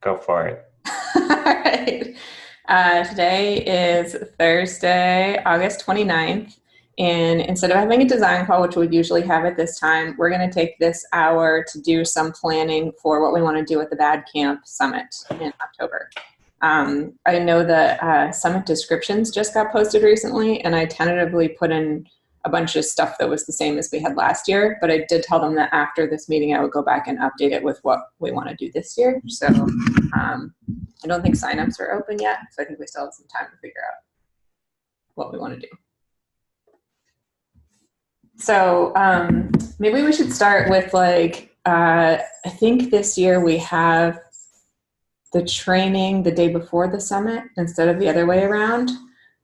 Go for it. All right. Today is Thursday, August 29th. And instead of having a design call, which we usually have at this time, we're going to take this hour to do some planning for what we want to do at the BADCamp Summit in October. I know the summit descriptions just got posted recently, and I tentatively put in a bunch of stuff that was the same as we had last year, but I did tell them that after this meeting, I would go back and update it with what we want to do this year. So I don't think signups are open yet, so I think we still have some time to figure out what we want to do. So maybe we should start with I think this year we have the training the day before the summit instead of the other way around.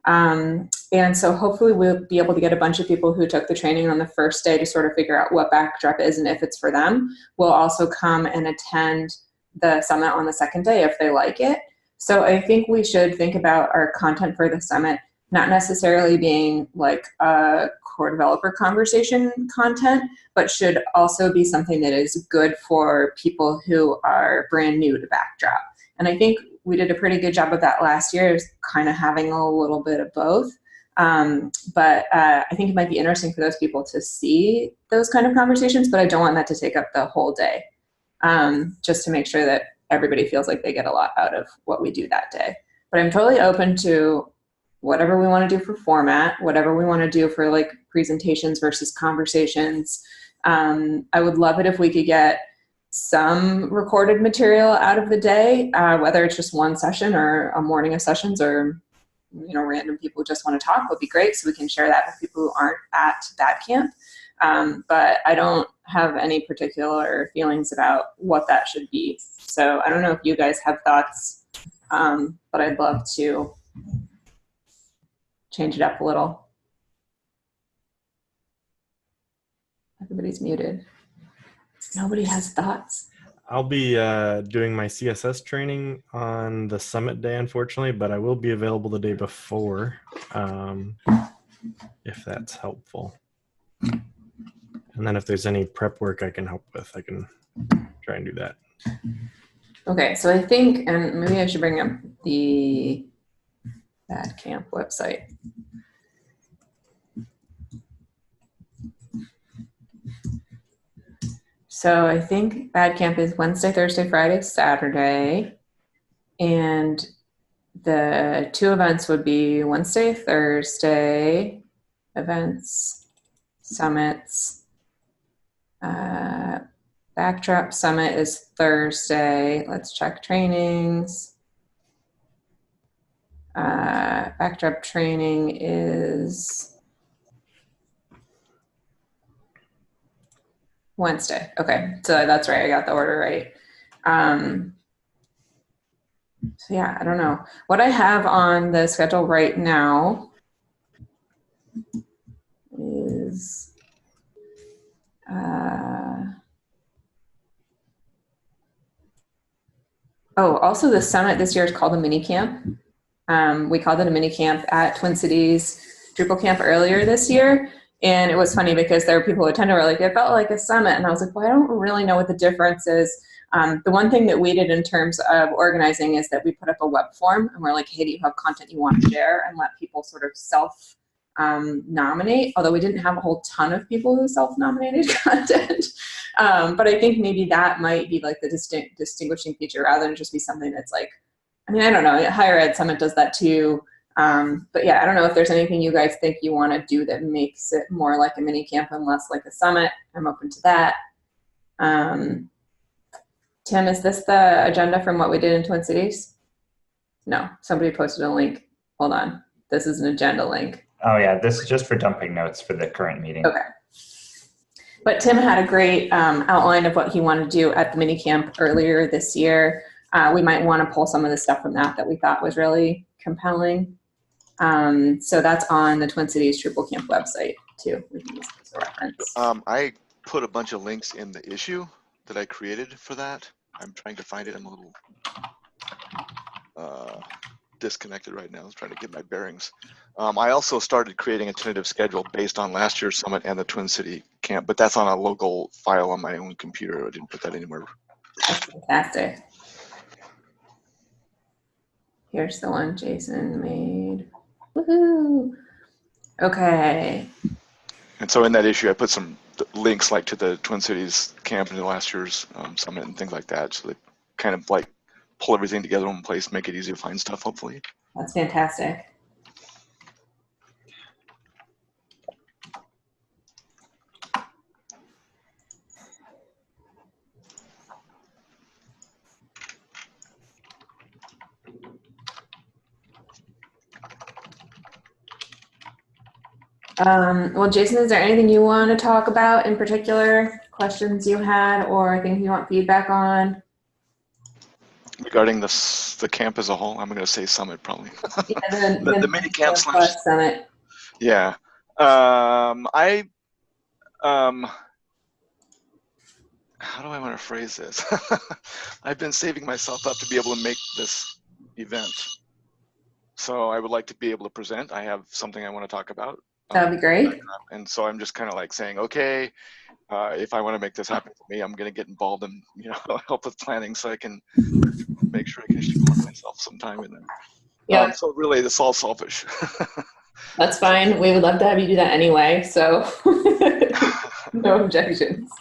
And so hopefully we'll be able to get a bunch of people who took the training on the first day to sort of figure out what Backdrop is and if it's for them. We'll also come and attend the summit on the second day if they like it. So I think we should think about our content for the summit not necessarily being like a core developer conversation content, but should also be something that is good for people who are brand new to Backdrop. And I think we did a pretty good job of that last year, is kind of having a little bit of both. But I think it might be interesting for those people to see those kind of conversations, but I don't want that to take up the whole day, just to make sure that everybody feels like they get a lot out of what we do that day. But I'm totally open to whatever we want to do for format, whatever we want to do for like presentations versus conversations. I would love it if we could get some recorded material out of the day, whether it's just one session or a morning of sessions, or random people who just want to talk would be great, so we can share that with people who aren't at BADCamp. But I don't have any particular feelings about what that should be. So I don't know if you guys have thoughts, but I'd love to change it up a little. Everybody's muted. Nobody has thoughts. I'll be doing my CSS training on the summit day, unfortunately, but I will be available the day before, if that's helpful. And then if there's any prep work I can help with, I can try and do that. Okay, so I think, and maybe I should bring up the BADCamp website. So I think BADCamp is Wednesday, Thursday, Friday, Saturday. And the two events would be Wednesday, Thursday events, summits. Backdrop Summit is Thursday. Let's check trainings. Backdrop training is Wednesday. Okay, so that's right. I got the order right. So yeah, I don't know. What I have on the schedule right now is also the summit this year is called a mini camp. We called it a mini camp at Twin Cities Drupal Camp earlier this year. And it was funny because there were people who attended who were like, it felt like a summit. And I was like, well, I don't really know what the difference is. The one thing that we did in terms of organizing is that we put up a web form and we're like, hey, do you have content you want to share? And let people sort of self-nominate, although we didn't have a whole ton of people who self-nominated content. But I think maybe that might be like the distinguishing feature rather than just be something that's like, I mean, I don't know, Higher Ed Summit does that too. But yeah, I don't know if there's anything you guys think you want to do that makes it more like a mini camp and less like a summit. I'm open to that. Tim, is this the agenda from what we did in Twin Cities? No, somebody posted a link. Hold on. This is an agenda link. Oh yeah, this is just for dumping notes for the current meeting. Okay. But Tim had a great outline of what he wanted to do at the mini camp earlier this year. We might want to pull some of the stuff from that we thought was really compelling. So that's on the Twin Cities Drupal Camp website too. We can use this as a reference. I put a bunch of links in the issue that I created for that. I'm trying to find it. I'm a little disconnected right now. I was trying to get my bearings. I also started creating a tentative schedule based on last year's summit and the Twin City camp, but that's on a local file on my own computer. I didn't put that anywhere. That's fantastic. Here's the one Jason made. Woohoo! Okay. And so in that issue, I put some links like to the Twin Cities camp and the last year's summit and things like that. So they kind of like pull everything together in one place, make it easy to find stuff, hopefully. That's fantastic. Well, Jason, is there anything you want to talk about in particular? Questions you had or things you want feedback on? Regarding the camp as a whole, I'm going to say summit probably. Yeah, the mini camp / summit. Yeah. How do I want to phrase this? I've been saving myself up to be able to make this event. So I would like to be able to present. I have something I want to talk about. That would be great. And so I'm just kind of like saying, okay, if I want to make this happen for me, I'm going to get involved and help with planning so I can make sure I can shoehorn myself some time in there. Yeah. So really, it's all selfish. That's fine. We would love to have you do that anyway. So no objections.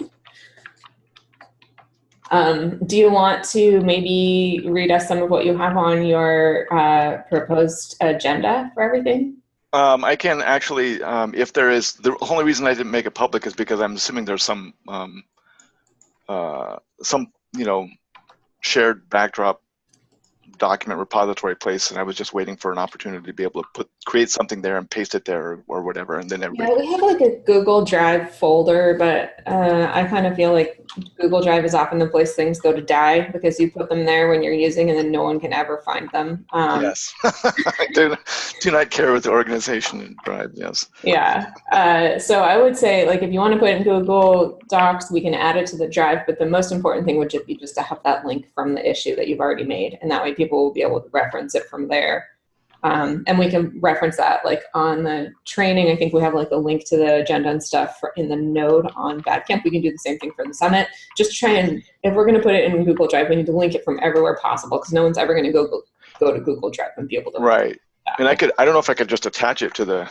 Do you want to maybe read us some of what you have on your proposed agenda for everything? I can actually, if there is, the only reason I didn't make it public is because I'm assuming there's some shared backdrop document repository place, and I was just waiting for an opportunity to be able to create something there and paste it there or whatever, and then everybody. Yeah, we have like a Google Drive folder, but I kind of feel like Google Drive is often the place things go to die because you put them there when you're using and then no one can ever find them. Yes. I do not care with the organization in Drive, yes. Yeah. So I would say, like, if you want to put it in Google Docs, we can add it to the Drive, but the most important thing would just be to have that link from the issue that you've already made, and that way people will be able to reference it from there. And we can reference that like on the training. I think we have like a link to the agenda and stuff in the node on BADCamp. We can do the same thing for the summit. Just try and, if we're going to put it in Google Drive, we need to link it from everywhere possible because no one's ever going to go to Google Drive and be able to. Right. And I don't know if I could just attach it to the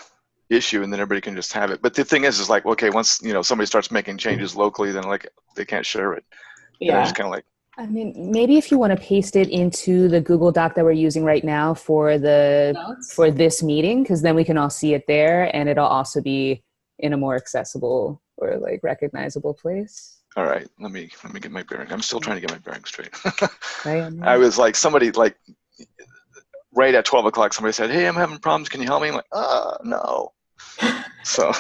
issue and then everybody can just have it. But the thing is like, okay, once, somebody starts making changes locally, then like they can't share it. Yeah. And I'm just kind of like, I mean, maybe if you want to paste it into the Google Doc that we're using right now for this meeting, because then we can all see it there, and it'll also be in a more accessible or like recognizable place. All right, let me get my bearings. I'm still trying to get my bearings straight. Right. I was like, somebody like right at 12 o'clock, somebody said, "Hey, I'm having problems. Can you help me?" I'm like, no. So.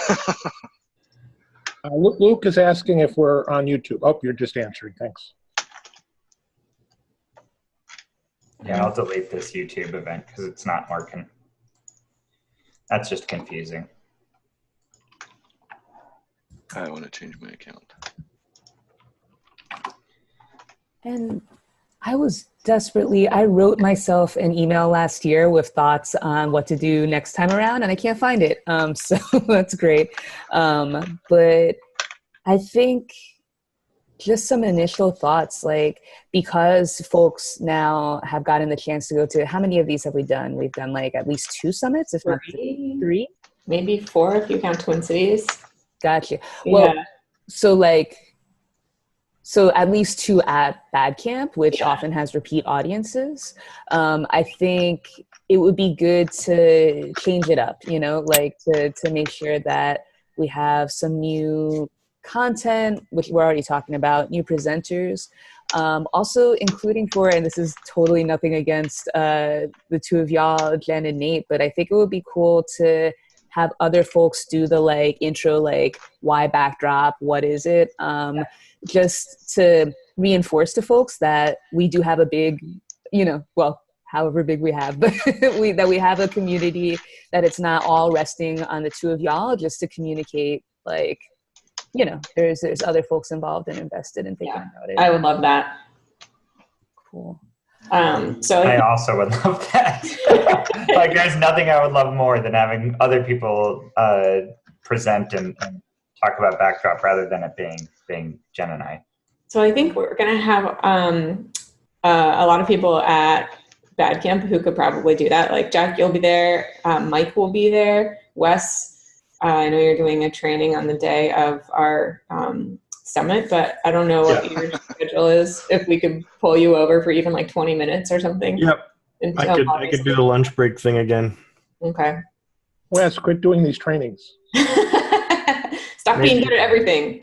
Luke is asking if we're on YouTube. Oh, you're just answering. Thanks. Yeah, I'll delete this YouTube event because it's not working. That's just confusing. I want to change my account. And I wrote myself an email last year with thoughts on what to do next time around, and I can't find it. So that's great. But I think just some initial thoughts, like, because folks now have gotten the chance to go to, how many of these have we done? We've done like at least 2 summits, if not 3. Maybe 4 if you count Twin Cities. Gotcha. Well, yeah. So at least 2 at BADCamp, which often has repeat audiences. I think it would be good to change it up, like to make sure that we have some new content, which we're already talking about, new presenters, also including and this is totally nothing against the 2 of y'all, Jen and Nate, but I think it would be cool to have other folks do the like intro, like why backdrop, what is it, just to reinforce to folks that we do have a big, however big we have, but that we have a community, that it's not all resting on the 2 of y'all, just to communicate like, there's other folks involved and invested in thinking about it. I would love that. Cool. So I also would love that. Like, there's nothing I would love more than having other people present and talk about Backdrop rather than it being Jen and I. So I think we're going to have a lot of people at BADCamp who could probably do that. Like Jack, you'll be there. Mike will be there. Wes, I know you're doing a training on the day of our summit, but I don't know what your schedule is. If we could pull you over for even like 20 minutes or something. Yep. I could do the lunch break thing again. Okay. Wes, quit doing these trainings. Stop being good at everything.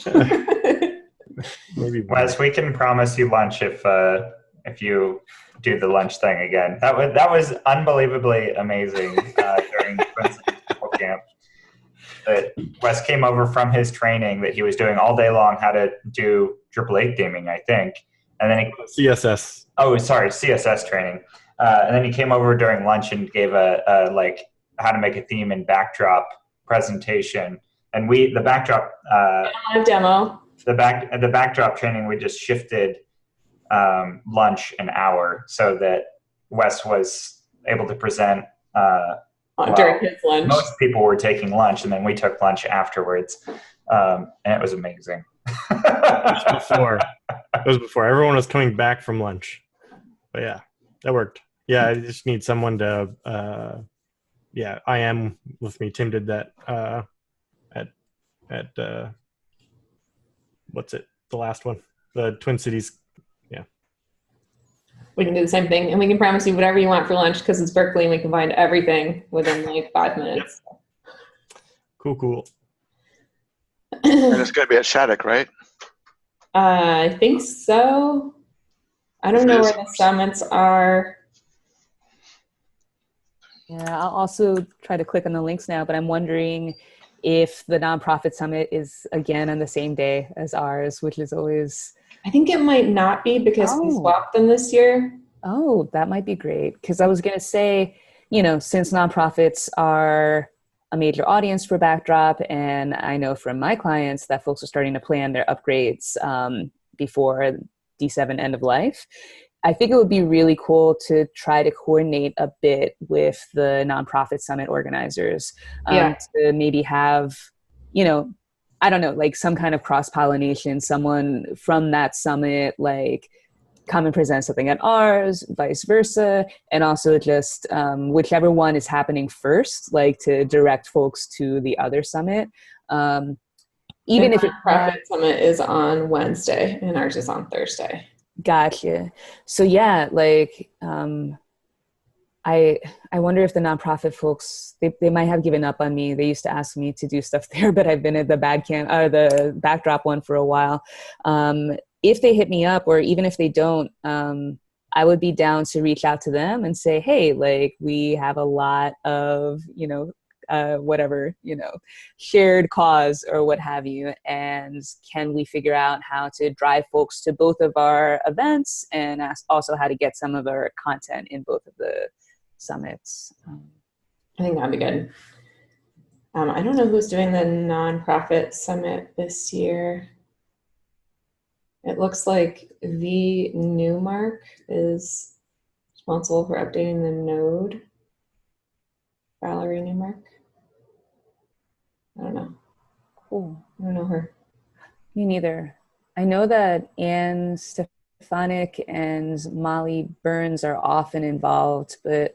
Maybe. Wes, we can promise you lunch if you do the lunch thing again. That was unbelievably amazing during BADCamp. That Wes came over from his training that he was doing all day long, how to do AAA theming, I think, and then CSS. Oh, sorry, CSS training, and then he came over during lunch and gave a like how to make a theme in Backdrop presentation, and the Backdrop demo. The Backdrop training, we just shifted lunch an hour so that Wes was able to present during his lunch. Most people were taking lunch, and then we took lunch afterwards, and it was amazing. It was before everyone was coming back from lunch, but yeah, that worked. Yeah, I just need someone to. Yeah, I am with me. Tim did that at what's it? The last one, the Twin Cities. Yeah, we can do the same thing, and we can promise you whatever you want for lunch because it's Berkeley, and we can find everything within like 5 minutes. Yep. Cool. And it's going to be at Shattuck, right? I think so. I don't know where the summits are. Yeah, I'll also try to click on the links now, but I'm wondering if the nonprofit summit is again on the same day as ours, which is always... I think it might not be because we swapped them this year. Oh, that might be great. Because I was going to say, since nonprofits are a major audience for Backdrop, and I know from my clients that folks are starting to plan their upgrades before D7 end of life, I think it would be really cool to try to coordinate a bit with the nonprofit summit organizers to maybe have, I don't know, like some kind of cross-pollination, someone from that summit, like come and present something at ours, vice versa. And also just whichever one is happening first, like to direct folks to the other summit. Even if nonprofit summit is on Wednesday and ours is on Thursday. Gotcha. So yeah, like I wonder if the nonprofit folks, they might have given up on me. They used to ask me to do stuff there, but I've been at the BADCamp or the Backdrop one for a while. If they hit me up, or even if they don't, I would be down to reach out to them and say, hey, like we have a lot of, whatever, shared cause or what have you. And can we figure out how to drive folks to both of our events and also how to get some of our content in both of the summits? I think that'd be good. I don't know who's doing the nonprofit summit this year. It looks like V. Newmark is responsible for updating the node. Valerie Newmark. I don't know. Cool. I don't know her. Me neither. I know that Anne Stefanik and Molly Burns are often involved, but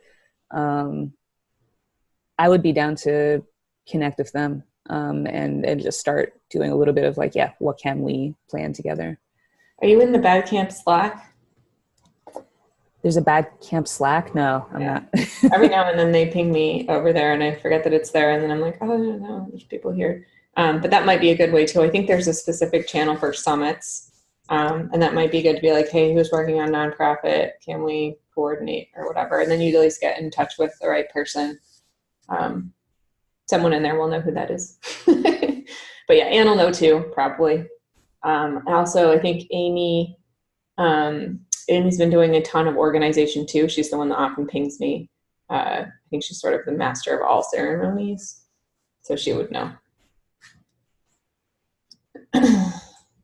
I would be down to connect with them and just start doing a little bit of like, what can we plan together? Are you in the BADCamp Slack? There's a BADCamp Slack? No, I'm not. Every now and then they ping me over there and I forget that it's there. And then I'm like, oh, no, there's people here. But that might be a good way too. I think there's a specific channel for summits. And that might be good to be like, hey, who's working on nonprofit? Can we coordinate or whatever? And then you at least get in touch with the right person. Someone in there will know who that is. But yeah, Anne will know too, probably. Also, I think Amy's been doing a ton of organization too. She's the one that often pings me. I think she's sort of the master of all ceremonies, so she would know.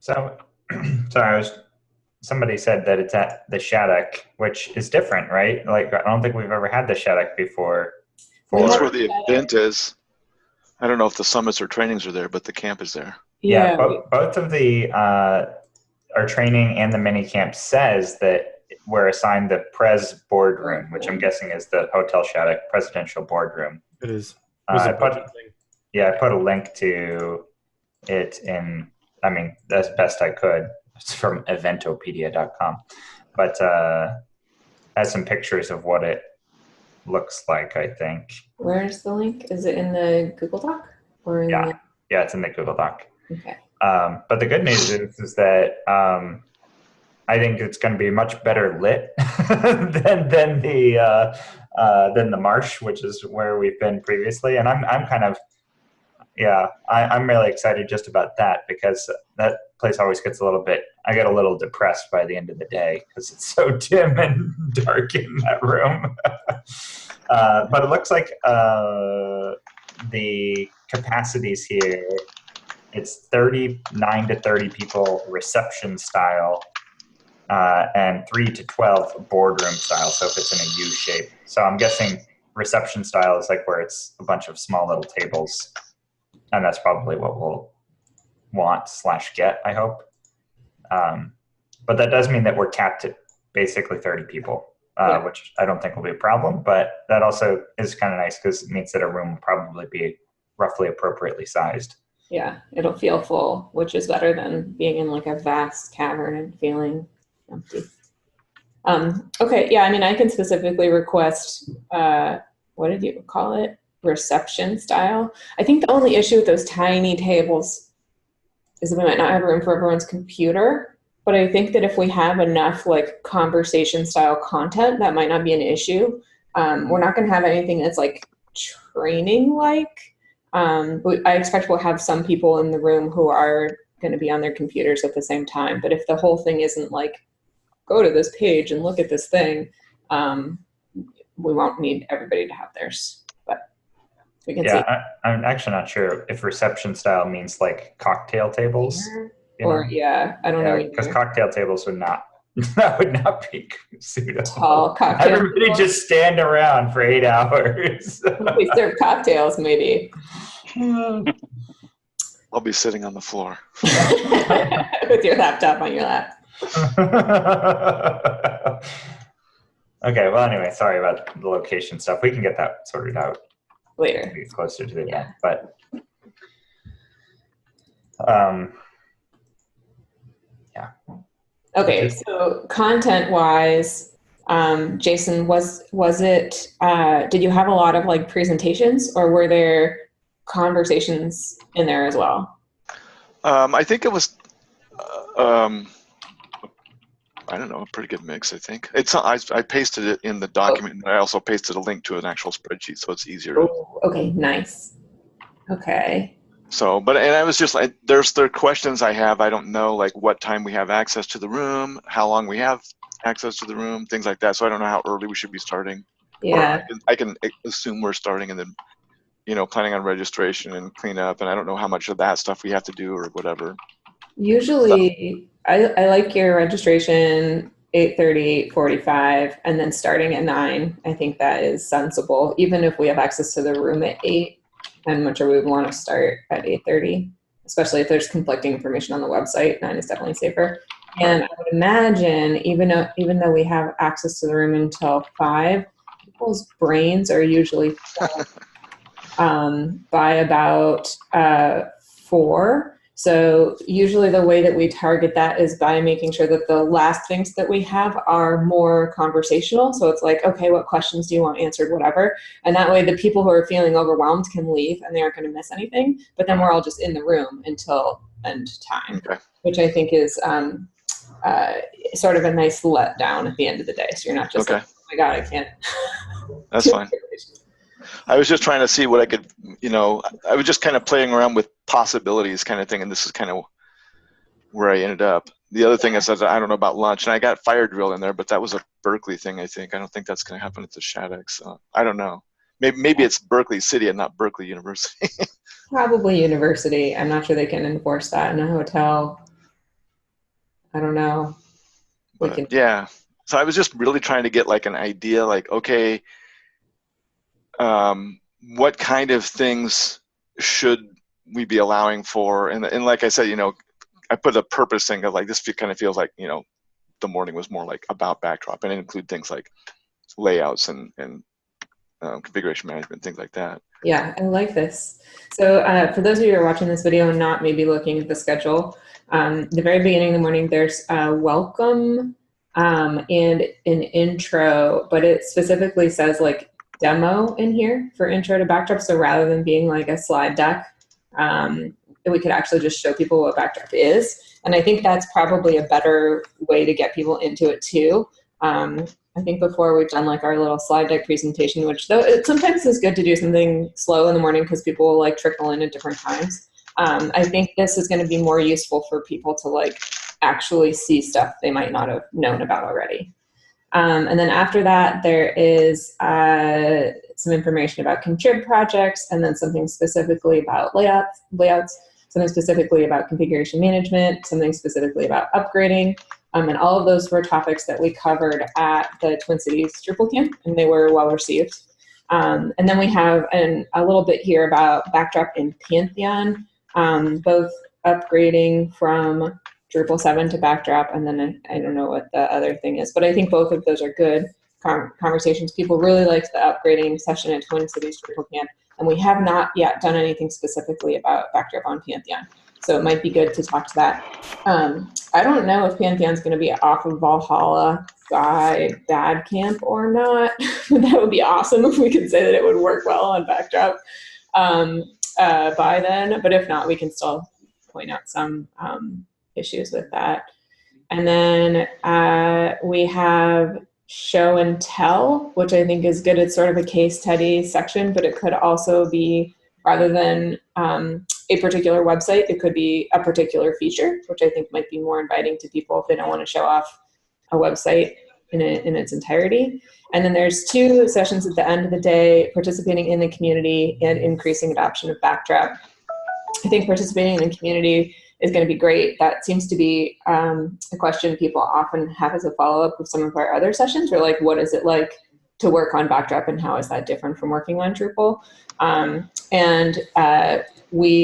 So, sorry, I was somebody said that it's at the Shattuck, which is different, right? Like, I don't think we've ever had the Shattuck before. That's had where the event is. I don't know if the summits or trainings are there, but the camp is there. Yeah, both of the our training and the mini camp says that we're assigned the Pres boardroom, which I'm guessing is the Hotel Shattuck presidential boardroom. It is. It was a budget thing. Yeah, I put a link to it in, I mean, as best I could. It's from eventopedia.com. But has some pictures of what it looks like, I think. Where's the link? Is it in the Google Doc? Or in Yeah, it's in the Google Doc. Okay. But the good news is that I think it's going to be much better lit than the marsh, which is where we've been previously. And I'm kind of, I'm really excited just about that, because that place always gets I get a little depressed by the end of the day because it's so dim and dark in that room. But it looks like the capacities here, it's 39 to 30 people reception style, and 3 to 12 boardroom style. So if it's in a U shape. So I'm guessing reception style is like where it's a bunch of small little tables. And that's probably what we'll want/get, I hope. But that does mean that we're capped at basically 30 people, which I don't think will be a problem. But that also is kind of nice because it means that a room will probably be roughly appropriately sized. Yeah, it'll feel full, which is better than being in like a vast cavern and feeling empty. Okay, yeah, I mean, I can specifically request, what did you call it? Reception style. I think the only issue with those tiny tables is that we might not have room for everyone's computer. But I think that if we have enough like conversation style content, that might not be an issue. We're not going to have anything that's like training like. But I expect we'll have some people in the room who are going to be on their computers at the same time. But if the whole thing isn't like, go to this page and look at this thing, we won't need everybody to have theirs. But we can see. I'm actually not sure if reception style means like cocktail tables. Or I don't know. Because cocktail tables would not that would not be suitable. Tall cocktail Everybody tables. Just stand around for 8 hours. We serve cocktails, maybe. I'll be sitting on the floor. With your laptop on your lap. Okay, well, anyway, sorry about the location stuff. We can get that sorted out later. To get closer to the event. But okay, so content-wise, Jason, was it? Did you have a lot of like presentations, or were there conversations in there as well? I think it was. I don't know, a pretty good mix. I think it's. I pasted it in the document, and I also pasted a link to an actual spreadsheet, so it's easier. Okay, nice. Okay. So, and I was just like, there are questions I have. I don't know, like what time we have access to the room, how long we have access to the room, things like that. So I don't know how early we should be starting. Yeah. Or I can assume we're starting and then, planning on registration and cleanup. And I don't know how much of that stuff we have to do or whatever. Usually, I like your registration 8:30, 8:45, and then starting at 9. I think that is sensible, even if we have access to the room at 8. And much we would want to start at 8:30, especially if there's conflicting information on the website. 9 is definitely safer. And I would imagine, even though we have access to the room until 5, people's brains are usually full, by about 4. So usually the way that we target that is by making sure that the last things that we have are more conversational. So it's like, okay, what questions do you want answered, whatever. And that way the people who are feeling overwhelmed can leave and they aren't going to miss anything. But then we're all just in the room until end time, which I think is sort of a nice letdown at the end of the day. So you're not just like, oh my God, I can't. That's fine. I was just trying to see what I could, I was just kind of playing around with possibilities kind of thing, and this is kind of where I ended up. The other thing is that I don't know about lunch, and I got fire drill in there, but that was a Berkeley thing, I think. I don't think that's going to happen at the Shattuck, so I don't know. Maybe it's Berkeley City and not Berkeley University. Probably university. I'm not sure they can enforce that in a hotel. I don't know. Yeah. So I was just really trying to get like an idea, like, okay, what kind of things should we be allowing for? And like I said, you know, I put a purpose thing of like, this kind of feels like, you know, the morning was more like about backdrop, and it include things like layouts and configuration management, things like that. Yeah, I like this. So for those of you who are watching this video and not maybe looking at the schedule, the very beginning of the morning, there's a welcome and an intro, but it specifically says like demo in here for intro to backdrop. So rather than being like a slide deck, we could actually just show people what backdrop is. And I think that's probably a better way to get people into it too. I think before we've done like our little slide deck presentation, which though it sometimes is good to do something slow in the morning because people will like trickle in at different times. I think this is going to be more useful for people to like actually see stuff they might not have known about already. And then after that, there is some information about contrib projects, and then something specifically about layouts, something specifically about configuration management, something specifically about upgrading. And all of those were topics that we covered at the Twin Cities Drupal camp, and they were well received. And then we have a little bit here about backdrop in Pantheon, both upgrading from Drupal 7 to backdrop, and then I don't know what the other thing is, but I think both of those are good conversations. People really liked the upgrading session at Twin Cities Drupal camp, and we have not yet done anything specifically about backdrop on Pantheon. So it might be good to talk to that. I don't know if Pantheon's going to be off of Valhalla by BADCamp or not. That would be awesome if we could say that it would work well on backdrop by then. But if not, we can still point out some issues with that. And then we have show and tell, which I think is good. It's sort of a case study section, but it could also be, rather than a particular website, it could be a particular feature, which I think might be more inviting to people if they don't want to show off a website in its entirety. And then there's 2 sessions at the end of the day, participating in the community and increasing adoption of backdrop. I think participating in the community is going to be great. That seems to be a question people often have as a follow-up with some of our other sessions, or like, what is it like to work on backdrop and how is that different from working on Drupal?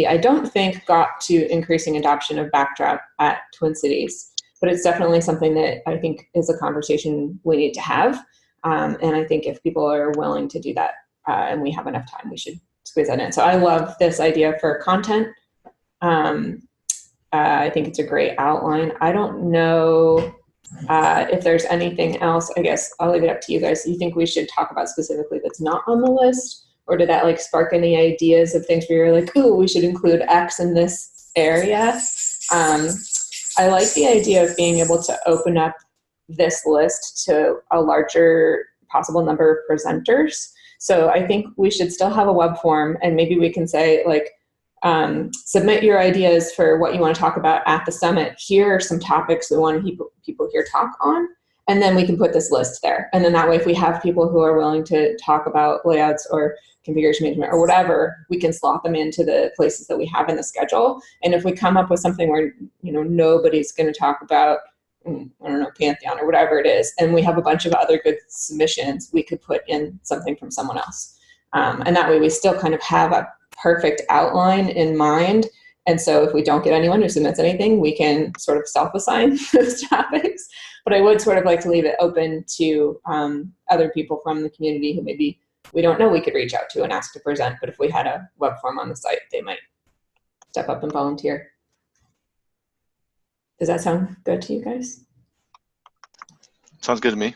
I don't think got to increasing adoption of backdrop at Twin Cities, but it's definitely something that I think is a conversation we need to have. And I think if people are willing to do that and we have enough time, we should squeeze that in. So I love this idea for content. I think it's a great outline. I don't know if there's anything else. I guess I'll leave it up to you guys. Do you think we should talk about specifically that's not on the list? Or did that like spark any ideas of things where you're like, ooh, we should include X in this area? I like the idea of being able to open up this list to a larger possible number of presenters. So I think we should still have a web form, and maybe we can say like, submit your ideas for what you want to talk about at the summit. Here are some topics we want people here talk on. And then we can put this list there. And then that way, if we have people who are willing to talk about layouts or configuration management or whatever, we can slot them into the places that we have in the schedule. And if we come up with something where, you know, nobody's going to talk about, I don't know, Pantheon or whatever it is, and we have a bunch of other good submissions, we could put in something from someone else. And that way we still kind of have a perfect outline in mind. And so if we don't get anyone who submits anything, we can sort of self-assign those topics. But I would sort of like to leave it open to other people from the community who maybe we don't know we could reach out to and ask to present. But if we had a web form on the site, they might step up and volunteer. Does that sound good to you guys? Sounds good to me.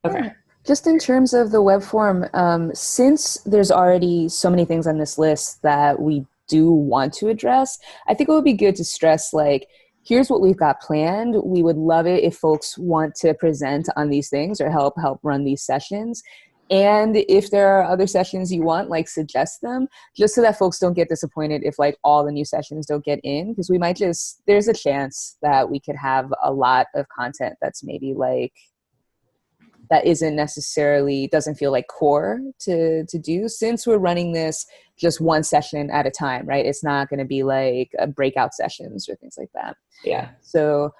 Okay. Just in terms of the web form, since there's already so many things on this list that we do want to address, I think it would be good to stress like, here's what we've got planned. We would love it if folks want to present on these things or help run these sessions. And if there are other sessions you want, like suggest them, just so that folks don't get disappointed if like all the new sessions don't get in, because we might there's a chance that we could have a lot of content that's maybe like, that doesn't feel like core to do, since we're running this just one session at a time, right? It's not going to be like breakout sessions or things like that. Yeah. So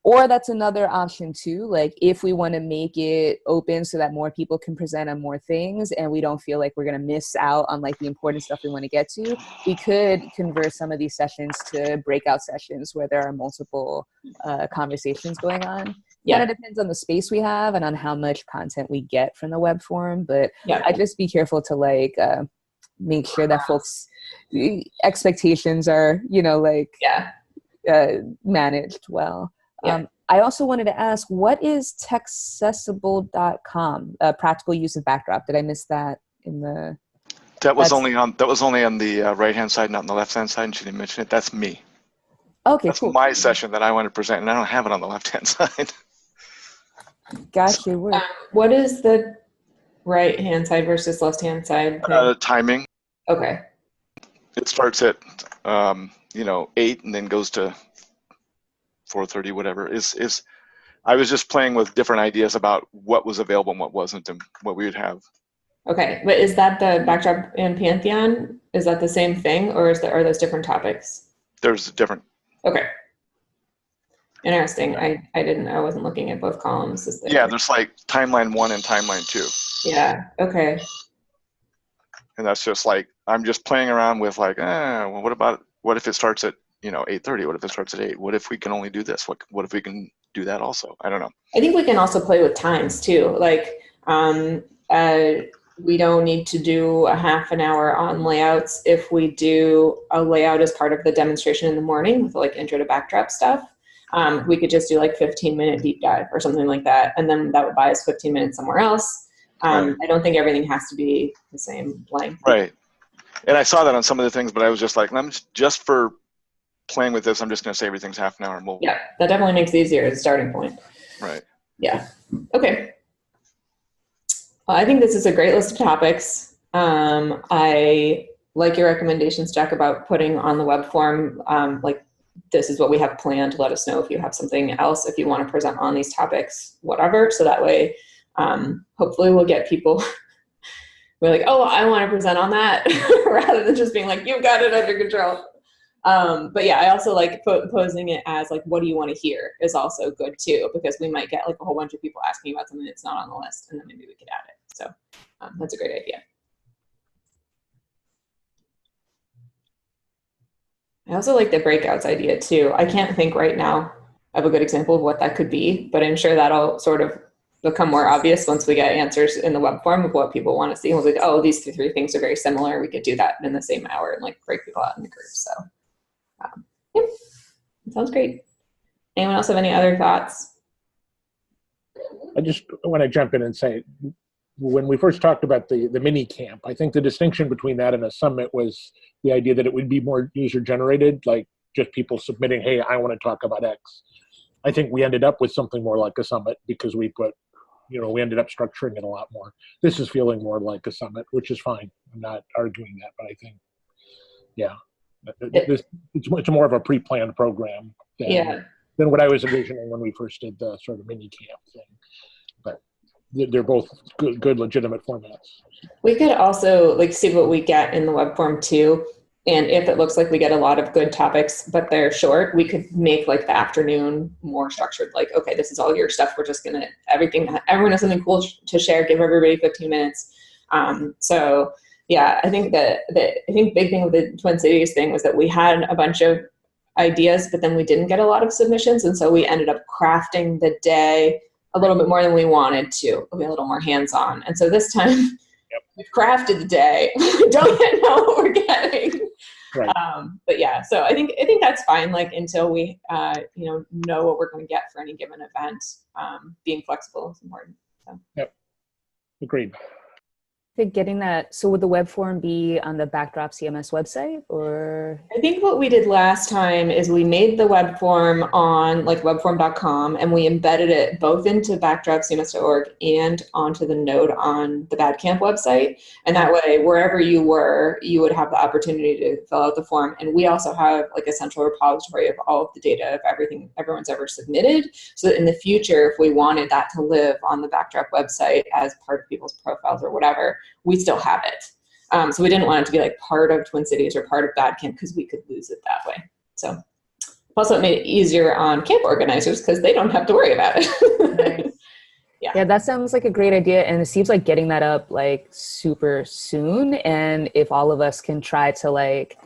Or that's another option too. Like if we want to make it open so that more people can present on more things and we don't feel like we're going to miss out on like the important stuff we want to get to, we could convert some of these sessions to breakout sessions where there are multiple conversations going on. Yeah. Kind of depends on the space we have and on how much content we get from the web form. But Yeah. I just be careful to like make sure that folks' expectations are, managed well. Yeah. I also wanted to ask, what is textccessible.com? Practical use of backdrop. Did I miss that in the? That was only on the right hand side, not on the left hand side. And she didn't mention it. That's me. Okay, That's cool. my session that I want to present, and I don't have it on the left hand side. Gotcha. What is the right hand side versus left hand side thing? Timing. Okay. It starts at 8 and then goes to 4:30, whatever. I was just playing with different ideas about what was available and what wasn't, and what we would have. Okay, but is that the backdrop and Pantheon? Is that the same thing, or are those different topics? There's different. Okay. Interesting. I wasn't looking at both columns. Yeah, there's like timeline 1 and timeline 2. Yeah. Okay. And that's just like, I'm just playing around with like, well, what if it starts at 8:30? What if it starts at 8? What if we can only do this? What if we can do that also? I don't know. I think we can also play with times too. Like, we don't need to do a half an hour on layouts if we do a layout as part of the demonstration in the morning with like intro to backdrop stuff. We could just do like 15-minute deep dive or something like that. And then that would buy us 15 minutes somewhere else. Right. I don't think everything has to be the same length. Right. And I saw that on some of the things, but I was just like, just for playing with this, I'm just going to say everything's half an hour. And Yeah, that definitely makes it easier as a starting point. Right. Yeah. Okay. Well, I think this is a great list of topics. I like your recommendations, Jack, about putting on the web form, like this is what we have planned. Let us know if you have something else, if you want to present on these topics, whatever. So that way, hopefully we'll get people who are like, oh, I want to present on that rather than just being like, you've got it under control. But yeah, I also like posing it as like, what do you want to hear is also good too, because we might get like a whole bunch of people asking about something that's not on the list, and then maybe we could add it. So that's a great idea. I also like the breakouts idea too. I can't think right now of a good example of what that could be, but I'm sure that'll sort of become more obvious once we get answers in the web form of what people want to see. We'll be like, oh, these three things are very similar. We could do that in the same hour and like break people out in the group. So yeah, sounds great. Anyone else have any other thoughts? I just want to jump in and say, when we first talked about the mini camp, I think the distinction between that and a summit was the idea that it would be more user generated, like just people submitting, hey, I want to talk about X. I think we ended up with something more like a summit because we ended up structuring it a lot more. This is feeling more like a summit, which is fine. I'm not arguing that, but I think, yeah, it's more of a pre-planned program than what I was envisioning when we first did the sort of mini camp thing. But they're both good legitimate formats. We could also like see what we get in the web form too. And if it looks like we get a lot of good topics, but they're short, we could make like the afternoon more structured. Like, okay, this is all your stuff. We're just gonna, everyone has something cool to share, give everybody 15 minutes. So yeah, I think big thing with the Twin Cities thing was that we had a bunch of ideas, but then we didn't get a lot of submissions. And so we ended up crafting the day a little bit more than we wanted to, be a little more hands-on. And so this time we've crafted the day. We don't yet know what we're getting. Right. But yeah, so I think that's fine. Like until we, know what we're going to get for any given event, being flexible is important. So. Yep. Agreed. I think getting that, so would the web form be on the Backdrop CMS website, or? I think what we did last time is we made the web form on like webform.com and we embedded it both into backdropcms.org and onto the node on the BADCamp website. And that way, wherever you were, you would have the opportunity to fill out the form. And we also have like a central repository of all of the data of everything everyone's ever submitted. So that in the future, if we wanted that to live on the Backdrop website as part of people's profiles or whatever, we still have it. So we didn't want it to be like part of Twin Cities or part of BADCamp because we could lose it that way. So Also, it made it easier on camp organizers because they don't have to worry about it. Right. Yeah, that sounds like a great idea. And it seems like getting that up like super soon. And if all of us can try to like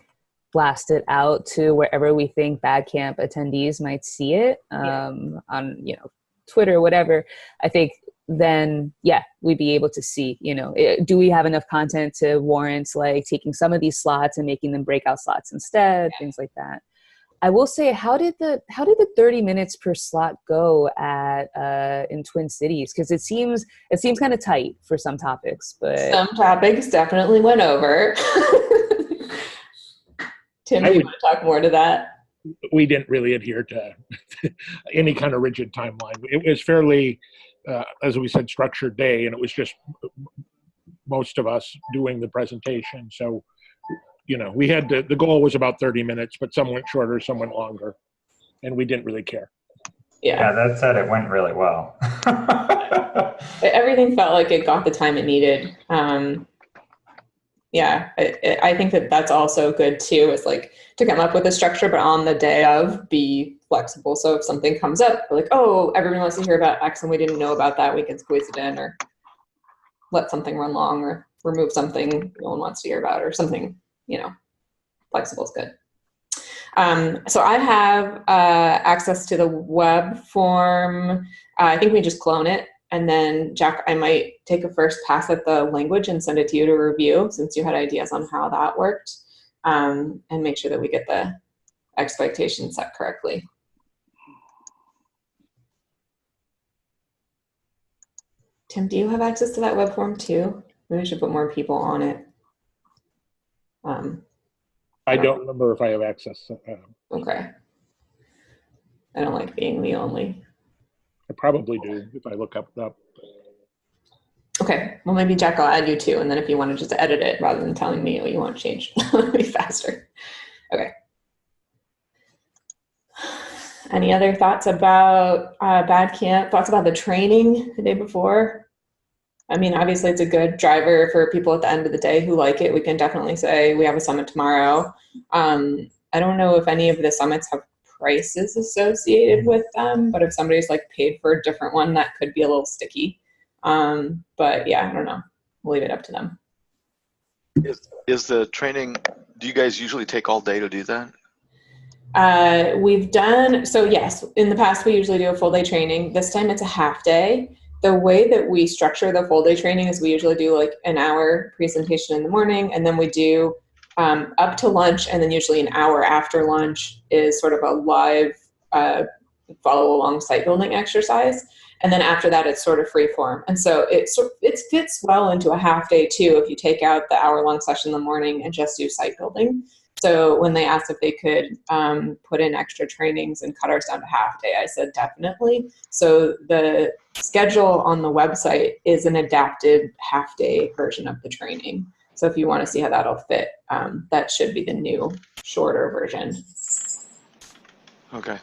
blast it out to wherever we think BADCamp attendees might see it, on, you know, Twitter, whatever, I think then, yeah, we'd be able to see, you know, do we have enough content to warrant like taking some of these slots and making them breakout slots instead, things like that. I will say, how did the 30 minutes per slot go at in Twin Cities? Because it seems kind of tight for some topics, but some topics definitely went over. Tim, do you want to talk more to that? We didn't really adhere to any kind of rigid timeline. It was fairly, as we said, structured day, and it was just most of us doing the presentation. So, you know, we had the goal was about 30 minutes, but some went shorter, some went longer, and we didn't really care. Yeah, that said, it went really well. Everything felt like it got the time it needed. Yeah, I think that's also good too, is like to come up with a structure, but on the day of be flexible. So if something comes up, like, oh, everyone wants to hear about X and we didn't know about that, we can squeeze it in, or let something run long, or remove something no one wants to hear about, or something, you know, flexible is good. So I have access to the web form. I think we just clone it. And then, Jack, I might take a first pass at the language and send it to you to review, since you had ideas on how that worked, and make sure that we get the expectations set correctly. Tim, do you have access to that web form too? Maybe we should put more people on it. I don't remember if I have access. Okay. I don't like being the only. I probably do if I look up. Okay, well maybe Jack, I'll add you too, and then if you want to just edit it rather than telling me what you want changed, it'll be faster. Okay. Any other thoughts about BADCamp? Thoughts about the training the day before? I mean, obviously it's a good driver for people at the end of the day who like it. We can definitely say we have a summit tomorrow. I don't know if any of the summits have prices associated with them, but if somebody's like paid for a different one, that could be a little sticky. But yeah, I don't know. We'll leave it up to them. Is the training, do you guys usually take all day to do that? We've done, so yes, in the past we usually do a full day training. This time it's a half day. The way that we structure the full day training is we usually do like an hour presentation in the morning, and then we do up to lunch, and then usually an hour after lunch is sort of a live follow along site building exercise. And then after that, it's sort of free form. And so it fits well into a half day too, if you take out the hour-long session in the morning and just do site building. So when they asked if they could put in extra trainings and cut ours down to half day, I said definitely. So the schedule on the website is an adapted half day version of the training. So if you want to see how that'll fit, that should be the new shorter version. Okay.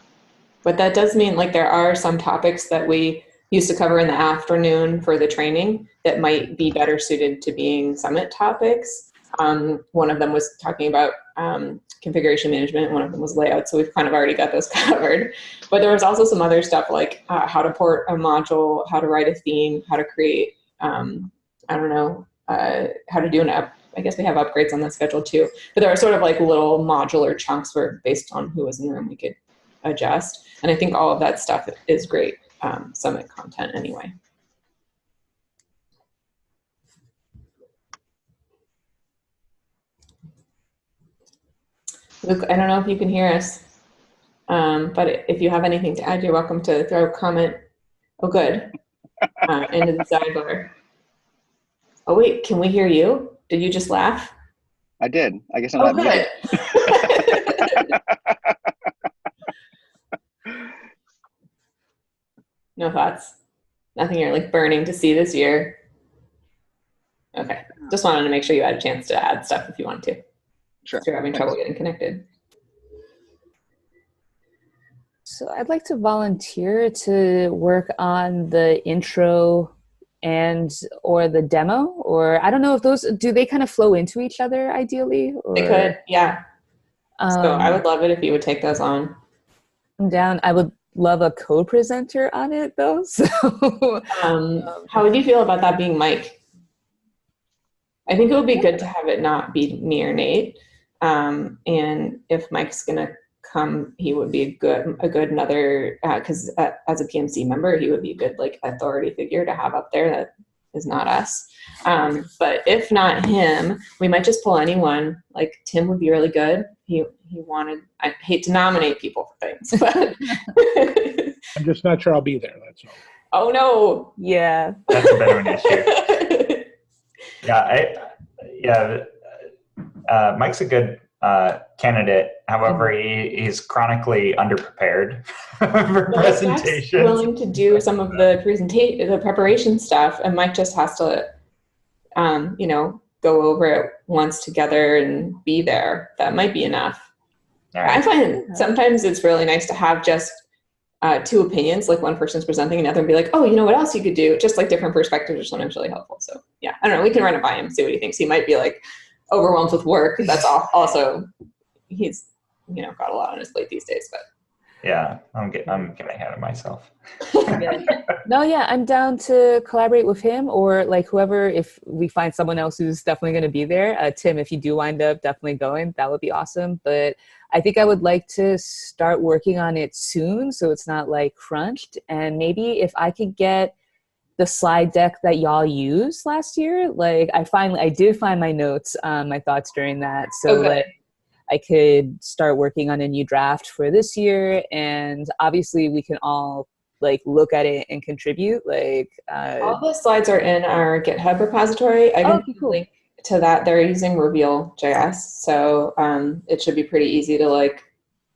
But that does mean like there are some topics that we used to cover in the afternoon for the training that might be better suited to being summit topics. One of them was talking about configuration management. One of them was layout. So we've kind of already got those covered. But there was also some other stuff like how to port a module, how to write a theme, how to create, I don't know, how to do an up. I guess we have upgrades on the schedule too. But there are sort of like little modular chunks where based on who was in the room, we could adjust. And I think all of that stuff is great summit content anyway. Luke, I don't know if you can hear us, but if you have anything to add, you're welcome to throw a comment. Oh, good. Into the sidebar. Oh, wait, can we hear you? Did you just laugh? I did. I guess I'm not muted. No thoughts? Nothing you're like burning to see this year? Okay. Just wanted to make sure you had a chance to add stuff if you wanted to. Sure. If you're having trouble getting connected. So I'd like to volunteer to work on the intro and or the demo, or I don't know if those, do they kind of flow into each other ideally? Or, They could, yeah. So I would love it if you would take those on. I'm down. I would love a co-presenter on it though. So How would you feel about that being Mike? I think it would be good to have it not be me or Nate. And if Mike's gonna come, he would be a good another, because as a PMC member, he would be a good like authority figure to have up there that is not us. But if not him, we might just pull anyone. Like Tim would be really good. He wanted. I hate to nominate people for things, but I'm just not sure I'll be there. That's all. oh no, yeah. That's a bit of an issue. Mike's a good candidate. However, he's chronically underprepared for presentations. Jack's willing to do some of the preparation stuff, and Mike just has to, go over it once together and be there. That might be enough. Right. I find sometimes it's really nice to have just two opinions, like one person's presenting another and be like, oh, you know what else you could do? Just like different perspectives are sometimes really helpful. So yeah, I don't know. We can run it by him, see what he thinks. He might be like overwhelmed with work. That's also, he's, got a lot on his plate these days, but. Yeah, I'm getting ahead of myself. No, yeah, I'm down to collaborate with him or like whoever, if we find someone else who's definitely going to be there. Tim, if you do wind up definitely going, that would be awesome. But I think I would like to start working on it soon so it's not like crunched. And maybe if I could get the slide deck that y'all used last year, like I did find my notes, my thoughts during that. So that I could start working on a new draft for this year. And obviously we can all like look at it and contribute. Like all the slides are in our GitHub repository. I can link to that. They're using Reveal.js. So it should be pretty easy to like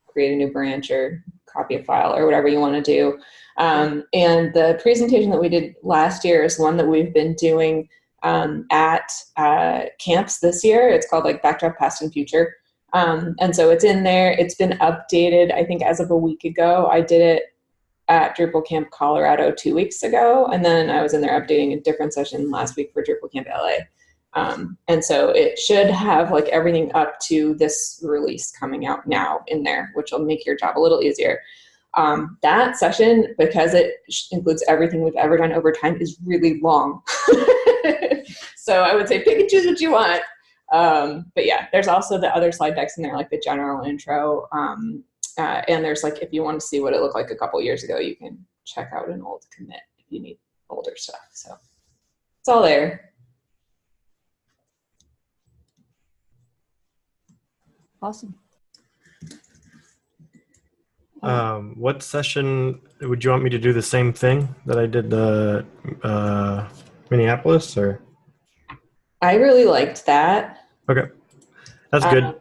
create a new branch or copy a file or whatever you want to do. And the presentation that we did last year is one that we've been doing at camps this year. It's called like Backdraft Past and Future. And so it's in there. It's been updated, I think, as of a week ago. I did it at Drupal Camp Colorado 2 weeks ago, and then I was in there updating a different session last week for Drupal Camp LA. And so it should have like everything up to this release coming out now in there, which will make your job a little easier. That session, because it includes everything we've ever done over time, is really long. So I would say pick and choose what you want. But yeah, there's also the other slide decks in there, like the general intro. And there's like, if you want to see what it looked like a couple years ago, you can check out an old commit if you need older stuff. So it's all there. awesome. What session would you want me to do the same thing that I did the Minneapolis or? I really liked that. Okay, that's good.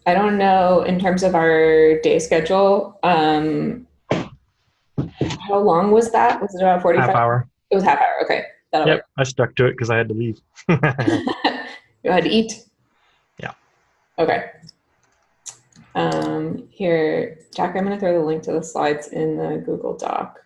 I don't know in terms of our day schedule. How long was that? Was it about 45? Half hour. It was half hour. Okay. That'll Yep, work. I stuck to it because I had to leave. You had to eat? Yeah. Okay. Here, Jack, I'm going to throw the link to the slides in the Google Doc.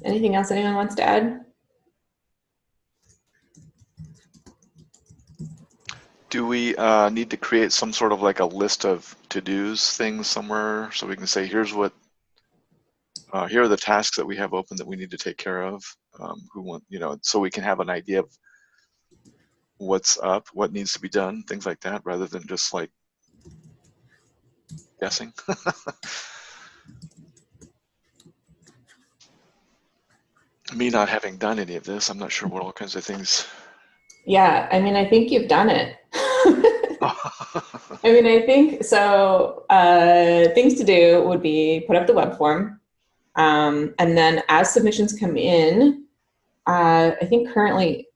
Anything else anyone wants to add? Do we need to create some sort of like a list of to-dos things somewhere so we can say, here are the tasks that we have open that we need to take care of, so we can have an idea of what's up, what needs to be done, things like that, rather than just like guessing. Me not having done any of this, I'm not sure what all kinds of things. Yeah, I mean, I think you've done it. I mean, I think so. Things to do would be put up the web form. And then as submissions come in, I think currently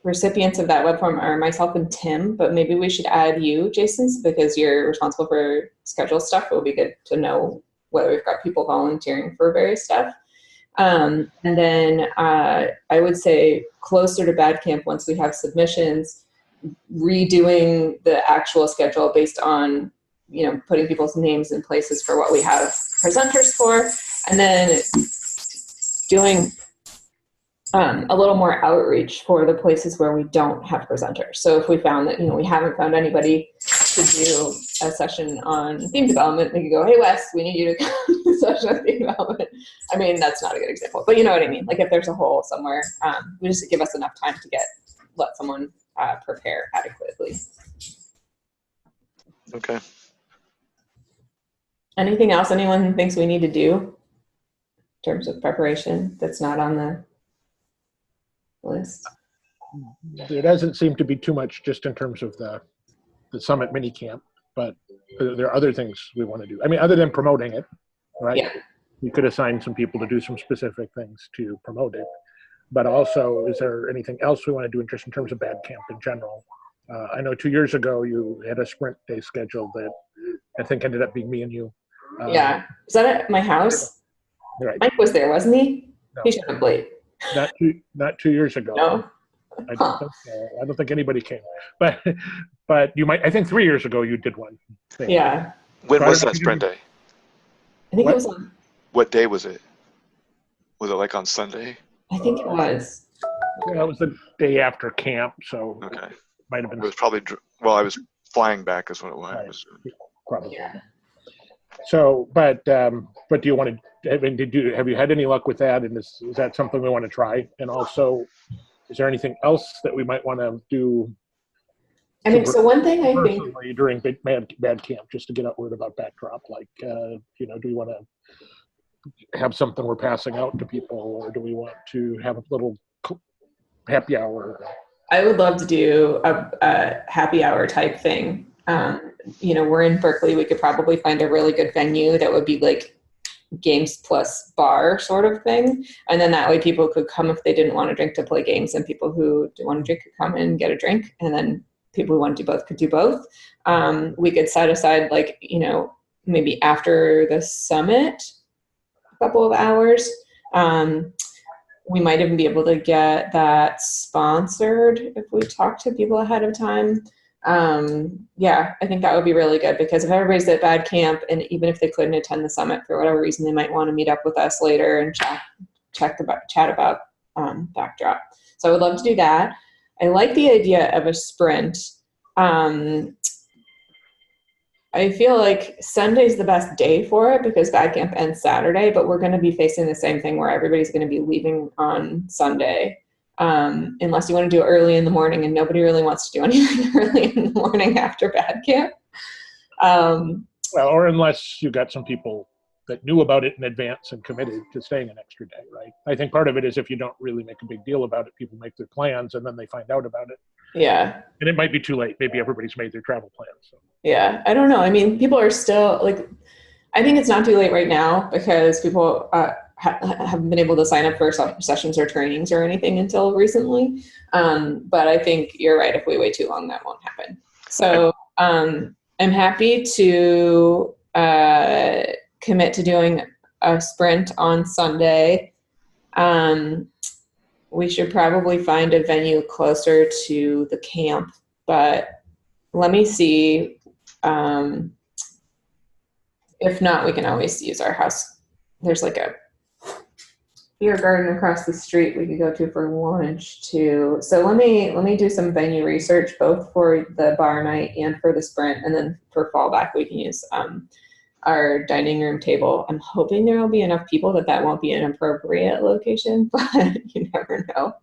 recipients of that web form are myself and Tim, but maybe we should add you, Jason, because you're responsible for schedule stuff. It would be good to know whether we've got people volunteering for various stuff. And then I would say closer to BADCamp, once we have submissions, redoing the actual schedule based on, putting people's names in places for what we have presenters for, and then doing a little more outreach for the places where we don't have presenters. So if we found that, we haven't found anybody to do a session on theme development, we could go, hey, Wes, we need you to come to a session on theme development. I mean, that's not a good example, but you know what I mean? Like if there's a hole somewhere, we just give us enough time to let someone prepare adequately. Okay. Anything else anyone thinks we need to do in terms of preparation that's not on the list? There doesn't seem to be too much just in terms of the summit mini camp, but there are other things we want to do. I mean, other than promoting it, right? Yeah. We could assign some people to do some specific things to promote it. But also, is there anything else we want to do just in terms of BADCamp in general? I know 2 years ago you had a sprint day scheduled that I think ended up being me and you. Yeah. Is that at my house? Right. Mike was there, wasn't he? No. He should have played. Not 2 years ago. No? I don't think anybody came. But you might. I think 3 years ago you did one thing. Yeah. When So was that sprint day? I think What? it was on, What day was it? Was it like on Sunday? I think it was. That was the day after camp, so Okay. it might have It been was probably, I was flying back is when it was. probably. Yeah. So, but do you want to? I mean, have you had any luck with that? And is that something we want to try? And also, is there anything else that we might want to do? I mean, so one thing I think, Personally, during bad camp, just to get out word about backdrop, like do we want to have something we're passing out to people, or do we want to have a little happy hour? I would love to do a happy hour type thing. We're in Berkeley. We could probably find a really good venue that would be like games plus bar sort of thing. And then that way people could come if they didn't want to drink to play games, and people who do want to drink could come and get a drink. And then people who want to do both could do both. We could set aside maybe after the summit, a couple of hours. We might even be able to get that sponsored if we talk to people ahead of time. I think that would be really good, because if everybody's at BADCamp, and even if they couldn't attend the summit for whatever reason, they might want to meet up with us later and chat about backdrop. So I would love to do that. I like the idea of a sprint. I feel like Sunday's the best day for it because BADCamp ends Saturday, but we're going to be facing the same thing where everybody's going to be leaving on Sunday. Unless you want to do it early in the morning, and nobody really wants to do anything early in the morning after BADCamp. Or unless you got some people that knew about it in advance and committed to staying an extra day, right? I think part of it is if you don't really make a big deal about it, people make their plans and then they find out about it. Yeah. And it might be too late. Maybe everybody's made their travel plans. So. Yeah, I don't know. I mean, people are still I think it's not too late right now because people haven't been able to sign up for sessions or trainings or anything until recently. But I think you're right. If we wait too long, that won't happen. So I'm happy to commit to doing a sprint on Sunday. We should probably find a venue closer to the camp, but let me see. If not, we can always use our house. There's like a beer garden across the street we could go to for lunch too. So let me do some venue research, both for the bar night and for the sprint, and then for fallback we can use our dining room table. I'm hoping there will be enough people that won't be an appropriate location, but you never know.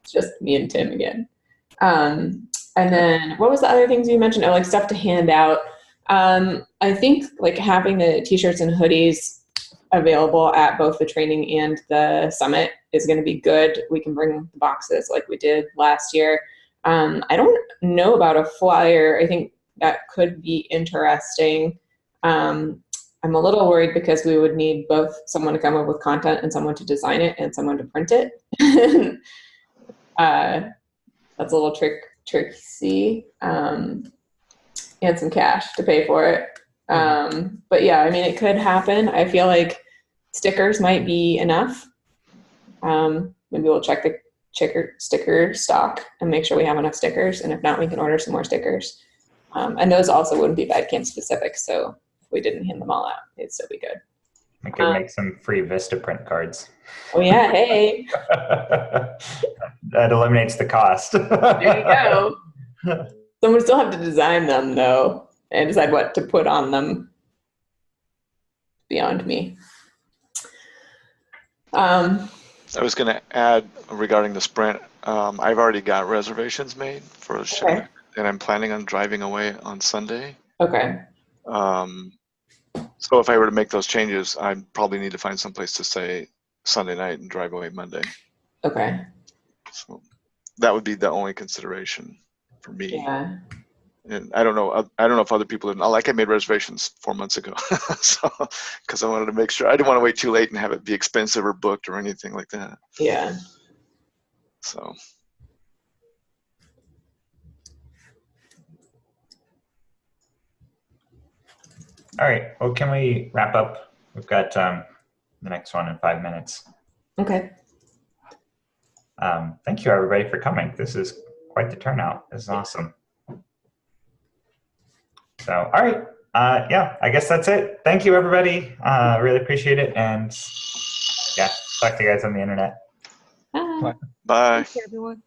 It's just me and Tim again. And then what was the other things you mentioned? Oh, like stuff to hand out. I think like having the t-shirts and hoodies available at both the training and the summit is going to be good. We can bring the boxes like we did last year. I don't know about a flyer. I think that could be interesting. I'm a little worried because we would need both someone to come up with content and someone to design it and someone to print it. That's a little tricky, and some cash to pay for it. But yeah, I mean, it could happen. I feel like stickers might be enough. Maybe we'll check sticker stock and make sure we have enough stickers. And if not, we can order some more stickers. And those also wouldn't be BADCamp specific. So if we didn't hand them all out, it'd still be good. We could make some free Vistaprint cards. Oh yeah, hey. That eliminates the cost. There you go. Someone still have to design them though, and decide what to put on them. Beyond me. I was going to add regarding the sprint. I've already got reservations made for a show, and I'm planning on driving away on Sunday. Okay. So if I were to make those changes, I probably need to find someplace to stay Sunday night and drive away Monday. Okay. So that would be the only consideration for me. Yeah. And I don't know if other people didn't. Like I made reservations 4 months ago, so because I wanted to make sure I didn't want to wait too late and have it be expensive or booked or anything like that. Yeah. So. All right. Well, can we wrap up? We've got the next one in 5 minutes. Okay. Thank you, everybody, for coming. This is quite the turnout. This is awesome. So, all right. Yeah, I guess that's it. Thank you, everybody. Really appreciate it. And yeah, talk to you guys on the internet. Bye. Bye. Thanks, everyone.